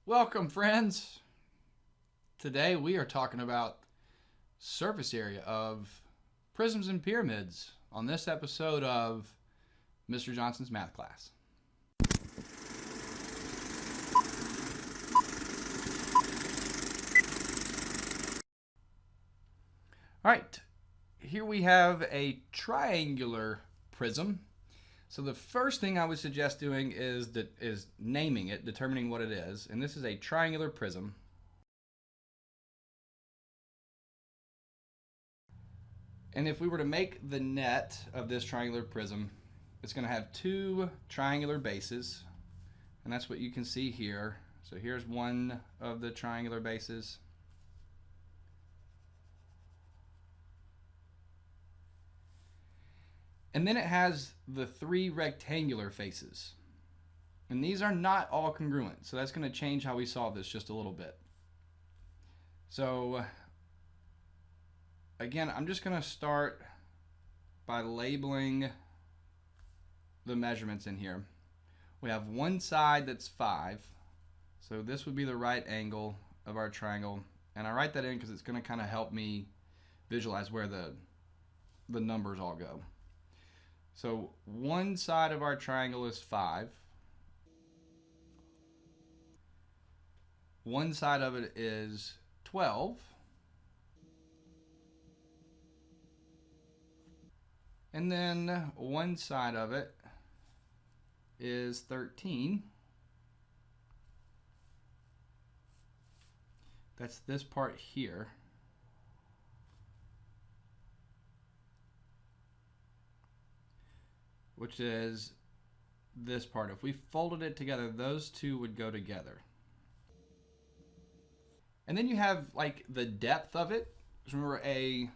Welcome, friends. Today we are talking about surface area of prisms and pyramids on this episode of Mr. Johnson's math class. All right, here we have a triangular prism. So the first thing I would suggest doing is naming it, determining what it is. And this is a triangular prism. And if we were to make the net of this triangular prism, it's going to have two triangular bases. And that's what you can see here. So here's one of the triangular bases. And then it has the three rectangular faces. And these are not all congruent, so that's going to change how we solve this just a little bit. So again, I'm just going to start by labeling the measurements in here. We have one side that's 5, so this would be the right angle of our triangle. And I write that in because it's going to kind of help me visualize where the numbers all go. So one side of our triangle is 5. One side of it is 12. And then one side of it is 13. That's this part here. Which is this part. If we folded it together, those two would go together. And then you have like the depth of it. Because remember, a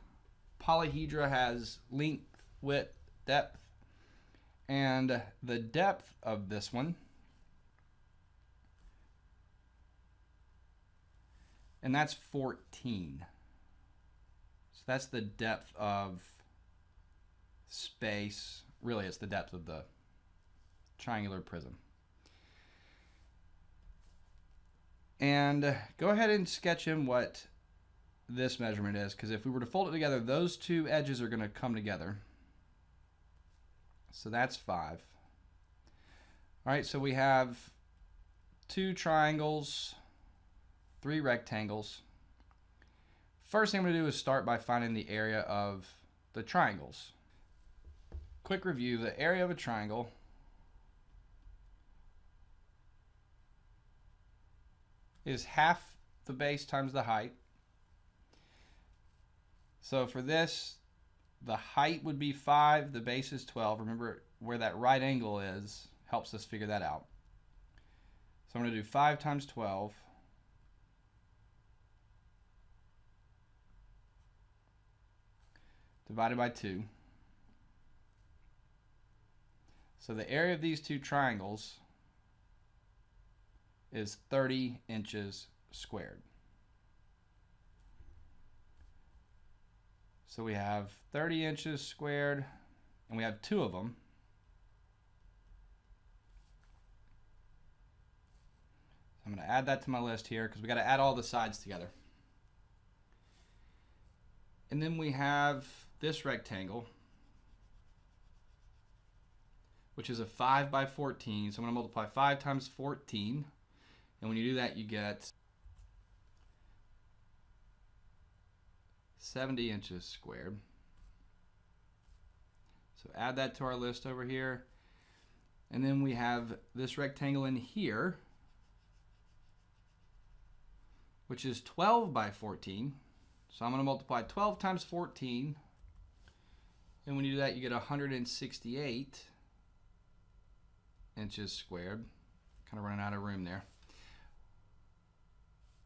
polyhedra has length, width, depth. And the depth of this one, and that's 14. So that's the depth of space. Really, it's the depth of the triangular prism. And go ahead and sketch in what this measurement is, because if we were to fold it together, those two edges are going to come together. So that's 5. All right, so we have 2 triangles, 3 rectangles. First thing I'm going to do is start by finding the area of the triangles. Quick review, the area of a triangle is half the base times the height. So for this, the height would be 5, the base is 12. Remember where that right angle is, helps us figure that out. So I'm going to do 5 times 12. Divided by 2. So the area of these two triangles is 30 inches squared. So we have 30 inches squared, and we have 2 of them. So I'm going to add that to my list here because we got to add all the sides together. And then we have this rectangle, which is a 5 by 14. So I'm going to multiply 5 times 14. And when you do that, you get 70 inches squared. So add that to our list over here. And then we have this rectangle in here, which is 12 by 14. So I'm going to multiply 12 times 14. And when you do that, you get 168 inches squared. Kind of running out of room there.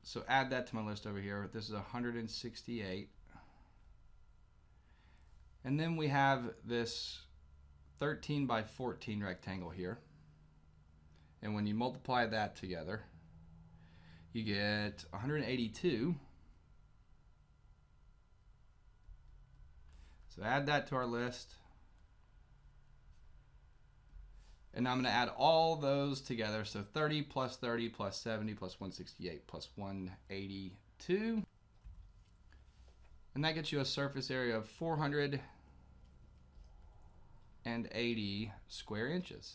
So add that to my list over here. This is 168. And then we have this 13 by 14 rectangle here. And when you multiply that together, you get 182. So add that to our list. And now I'm going to add all those together. So 30 plus 30 plus 70 plus 168 plus 182. And that gets you a surface area of 480 square inches.